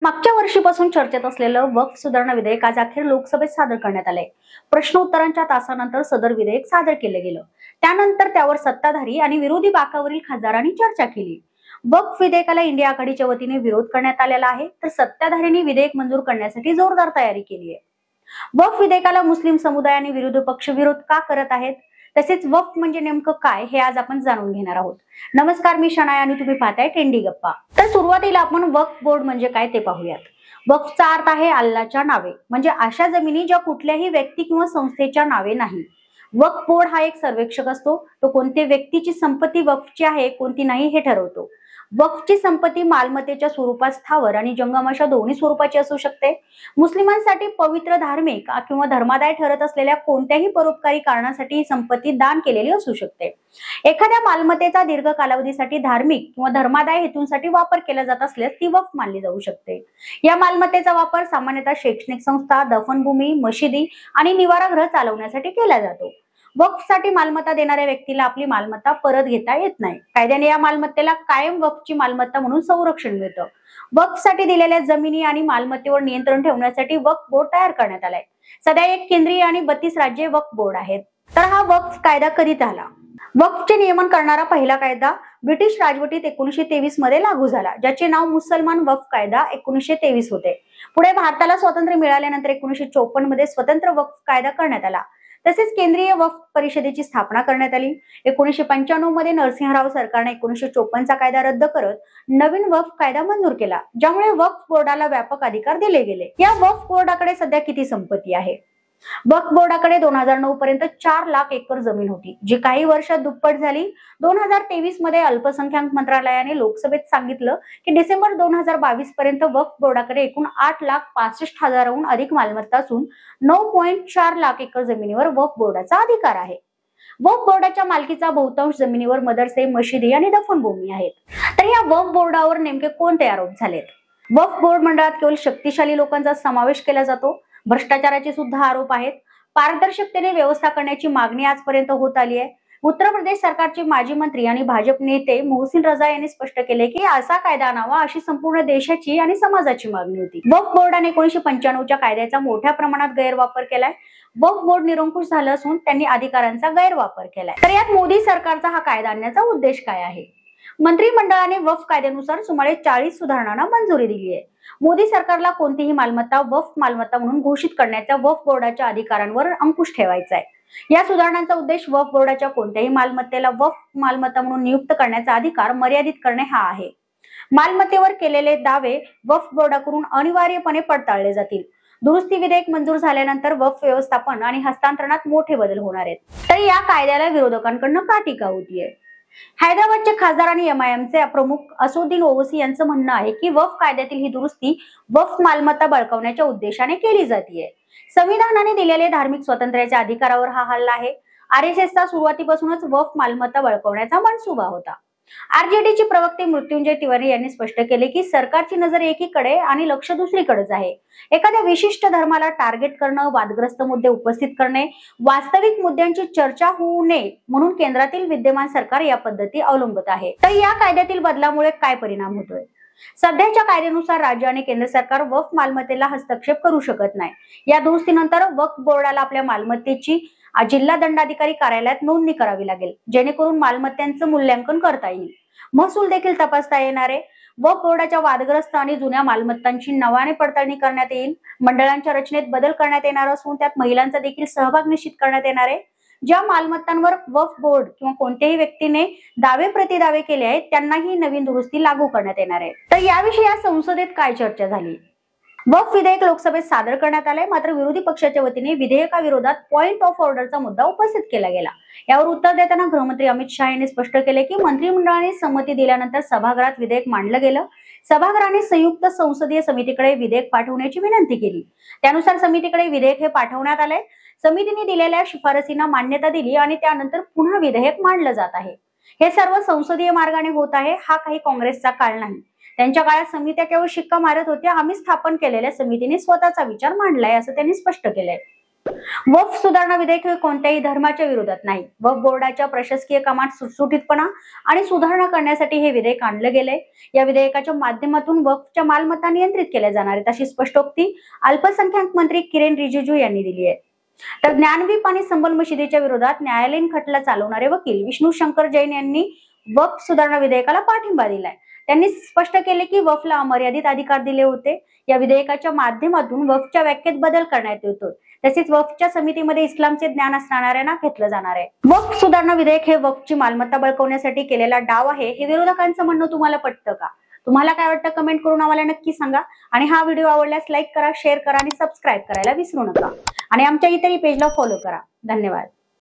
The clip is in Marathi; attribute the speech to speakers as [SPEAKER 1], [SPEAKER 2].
[SPEAKER 1] मागच्या वर्षीपासून चर्चेत असलेलं वक्फ सुधारणा विधेयक आज अखेर लोकसभेत सादर करण्यात आलंय। प्रश्न उत्तरांच्या तासानंतर सदर विधेयक सादर केलं गेलं। त्यानंतर त्यावर सत्ताधारी आणि विरोधी बाकावरील खासदारांनी चर्चा केली। वक्फ विधेयकाला इंडिया आघाडीच्या वतीने विरोध करण्यात आलेला आहे, तर सत्ताधाऱ्यांनी विधेयक मंजूर करण्यासाठी जोरदार तयारी केली आहे। वक्फ विधेयकाला मुस्लिम समुदाय आणि विरोधी पक्ष विरोध का करत आहेत, तसेच वक्फ म्हणजे नेमकं काय हे आज आपण जाणून घेणार आहोत। नमस्कार, मी शनाया आणि तुम्ही पाहताय ट्रेंडी गप्पा। तर सुरुवातीला आपण वक्फ बोर्ड म्हणजे काय ते पाहूयात। वक्फचा अर्थ आहे अल्लाच्या नावे, म्हणजे अशा जमिनी ज्या कुठल्याही व्यक्ती किंवा संस्थेच्या नावे नाही। वक्फ बोर्ड हा एक सर्वेक्षक असतो, तो कोणत्या व्यक्तीची संपत्ती वक्फची आहे कोणती नाही हे ठरवतो। वक्फची संपत्ती मालमत्तेच्या स्वरूपात स्थावर आणि जंगम अशा दोन्ही स्वरूपाची असू शकते। मुस्लिमांसाठी पवित्र, धार्मिक किंवा धर्मादाय ठरत असलेल्या कोणत्याही परोपकारी कारणासाठी ही संपत्ती दान केलेली असू शकते। एखाद्या मालमत्तेचा दीर्घ कालावधीसाठी धार्मिक किंवा धर्मादाय हेतूंसाठी वापर केला जात असल्यास ती वक्फ मानली जाऊ शकते। या मालमत्तेचा वापर सामान्यतः शैक्षणिक संस्था, दफनभूमी, मशिदी आणि निवारागृह चालवण्यासाठी केला जातो। वक्फसाठी मालमत्ता देणाऱ्या व्यक्तीला आपली मालमत्ता परत घेता येत नाही। कायद्याने या मालमत्तेला कायम वक्फची मालमत्ता म्हणून संरक्षण मिळतं। वक्फसाठी दिलेल्या जमिनी आणि मालमत्तेवर नियंत्रण ठेवण्यासाठी वक्फ बोर्ड तयार करण्यात आलाय। सध्या एक केंद्रीय आणि 32 राज्य वक्फ बोर्ड आहेत। तर हा वक्फ कायदा कधीच आला? वक्फचे नियमन करणारा पहिला कायदा ब्रिटिश राजवटीत 1923 मध्ये लागू झाला, ज्याचे नाव मुसलमान वक्फ कायदा 1923 होते। पुढे भारताला स्वातंत्र्य मिळाल्यानंतर 1954 मध्ये स्वतंत्र वक्फ कायदा करण्यात आला। तसेच केंद्रीय वक्फ परिषदेची स्थापना करण्यात आली। 1995 मध्ये नरसिंहराव सरकारने 1954 चा कायदा रद्द करत नवीन वक्फ कायदा मंजूर केला, ज्यामुळे वक्फ बोर्डाला व्यापक अधिकार दिले गेले। या वक्फ बोर्डाकडे सध्या किती संपत्ती आहे? वक्फ बोर्डाकडे 2009 पर्यंत 4 लाख एकर जमीन होती, जी काही वर्षात दुप्पट झाली। 2023 मध्ये अल्पसंख्याक मंत्रालयाने लोकसभेत सांगितलं की डिसेंबर 2022 पर्यंत वक्फ बोर्डाकडे एकूण 8,65,000हून अधिक मालमत्ता असून 9.4 लाख एकर जमिनीवर वक्फ बोर्डाचा अधिकार आहे। वक्फ बोर्डाच्या मालकीचा बहुतांश जमिनीवर मदरसे, मशिदी आणि दफनभूमी आहेत। तर या वक्फ बोर्डावर नेमके कोणते आरोप झालेत? वक्फ बोर्ड मंडळात केवळ शक्तिशाली लोकांचा समावेश केला जातो। भ्रष्टाचाराचे सुद्धा आरोप आहेत। पारदर्शकतेने व्यवस्था करण्याची मागणी आजपर्यंत होत आली आहे। उत्तर प्रदेश सरकारचे माजी मंत्री आणि भाजप नेते मोहसिन रजा यांनी स्पष्ट केले की असा कायदा आणावा अशी संपूर्ण देशाची आणि समाजाची मागणी होती। वक्फ बोर्डाने 1995 च्या कायद्याचा मोठ्या प्रमाणात गैरवापर केलाय। वक्फ बोर्ड निरंकुश झालं असून त्यांनी अधिकारांचा गैरवापर केलाय। तर यात मोदी सरकारचा हा कायदा आणण्याचा उद्देश काय आहे? मंत्रिमंडळाने वक्फ कायद्यानुसार सुमारे 40 सुधारणांना मंजुरी दिली आहे। मोदी सरकारला कोणतीही मालमत्ता वक्फ मालमत्ता म्हणून घोषित करण्याच्या वक्फ बोर्डाच्या अधिकारांवर अंकुश ठेवायचा आहे। या सुधारणांचा उद्देश वक्फ बोर्डाच्या कोणत्याही मालमत्तेला वक्फ मालमत्ता म्हणून नियुक्त करण्याचा अधिकार मर्यादित करणे हा आहे। मालमत्तेवर केलेले दावे वक्फ बोर्डाकडून अनिवार्यपणे पडताळले जातील। दुरुस्ती विधेयक मंजूर झाल्यानंतर वक्फ व्यवस्थापन आणि हस्तांतरणात मोठे बदल होणार आहेत। तर या कायद्याला विरोधकांकडून का टीका होतीये? हैदराबादचे खासदार आणि एमआयएमचे प्रमुख असदुद्दीन ओवैसी यांचं म्हणणं आहे की वक्फ कायद्यातील ही दुरुस्ती वक्फ मालमत्ता बळकावण्याच्या उद्देशाने केली जाते। संविधानाने दिलेले धार्मिक स्वातंत्र्याच्या अधिकारावर हा हल्ला आहे। आरएसएसचा सुरुवातीपासूनच वक्फ मालमत्ता बळकावण्याचा मनसुबा होता। आरजेडीचे प्रवक्ते मृत्युंजय तिवारी यांनी स्पष्ट केले की सरकारची नजर एकीकडे आणि लक्ष दुसरीकडेच आहे। एखाद्या विशिष्ट धर्माला टार्गेट करणं, वादग्रस्त मुद्दे उपस्थित करणे, वास्तविक मुद्द्यांची चर्चा होऊ नये म्हणून केंद्रातील विद्यमान सरकार या पद्धती अवलंबत आहे। तर या कायद्यातील बदलामुळे काय परिणाम होतोय? सध्याच्या कायद्यानुसार राज्य आणि केंद्र सरकार वक्फ मालमत्तेला हस्तक्षेप करू शकत नाही। या दुरुस्तीनंतर वक्फ बोर्डाला आपल्या मालमत्तेची जिल्हा दंडाधिकारी कार्यालयात नोंदणी करावी लागेल, जेणेकरून मालमत्त्यांचं मूल्यांकन करता येईल। महसूल देखील तपासता येणार आहे। वक्फ बोर्डाच्या वादग्रस्त आणि जुन्या मालमत्तांची नव्याने पडताळणी करण्यात येईल। मंडळांच्या रचनेत बदल करण्यात येणार असून त्यात महिलांचा देखील सहभाग निश्चित करण्यात येणार आहे। ज्या मालमत्तांवर वक्फ बोर्ड किंवा कोणत्याही व्यक्तीने दावे प्रतिदावे केले आहेत त्यांनाही नवीन दुरुस्ती लागू करण्यात येणार आहे। तर याविषयी या संसदेत काय चर्चा झाली? वक्फ विधेयक लोकसभेत सादर करण्यात आले, मात्र विरोधी पक्षाच्या वतीने विधेयकाविरोधात पॉइंट ऑफ ऑर्डरचा मुद्दा उपस्थित केला गेला। यावर उत्तर देताना गृहमंत्री अमित शहा यांनी स्पष्ट केले की मंत्रिमंडळाने संमती दिल्यानंतर सभागृहात विधेयक मांडलं गेलं। सभागृहाने संयुक्त संसदीय समितीकडे विधेयक पाठवण्याची विनंती केली। त्यानुसार समितीकडे विधेयक हे पाठवण्यात आले। समितीने दिलेल्या शिफारसींना मान्यता दिली आणि त्यानंतर पुन्हा विधेयक मांडलं जात आहे। हे सर्व संसदीय मार्गाने होत आहे। हा काही काँग्रेसचा काळ नाही। त्यांच्या काळात समित्या केवळ शिक्का मारत होत्या। आम्ही स्थापन केलेल्या समितीने स्वतःचा विचार मांडलाय असं त्यांनी स्पष्ट केलंय। वक्फ सुधारणा विधेयक हे कोणत्याही धर्माच्या विरोधात नाही. वक्फ बोर्डाच्या प्रशासकीय कामात सुटसुटीतपणा आणि सुधारणा करण्यासाठी हे विधेयक आणले गेले. या विधेयकाच्या माध्यमातून वक्फच्या मालमत्ता नियंत्रित केल्या जाणार आहेत, अशी स्पष्टोक्ती अल्पसंख्याक मंत्री किरेन रिजिजू यांनी दिली आहे. तर ज्ञानदीप आणि संबल मशिदीच्या विरोधात न्यायालयीन खटला चालवणारे वकील विष्णू शंकर जैन यांनी वक्फ सुधारणा विधेयकाला पाठिंबा दिलाय. त्यांनी स्पष्ट केले की वक्फला अमर्यादित अधिकार दिले होते. या विधेयकाच्या माध्यमातून वक्फच्या व्याख्येत बदल करण्यात येतो. तसेच वक्फच्या समितीमध्ये इस्लामचे ज्ञान असणाऱ्यांना घेतलं जाणार आहे. वक्फ सुधारणा विधेयक हे वक्फची मालमत्ता बळकवण्यासाठी केलेला डाव आहे, हे विरोधकांचं म्हणणं तुम्हाला पटतं का? तुम्हाला काय वाटतं कमेंट करून आम्हाला नक्की सांगा. आणि हा व्हिडिओ आवडल्यास लाईक करा, शेअर करा आणि सबस्क्राईब करायला विसरू नका. आणि आमच्या इतरही पेजला फॉलो करा. धन्यवाद.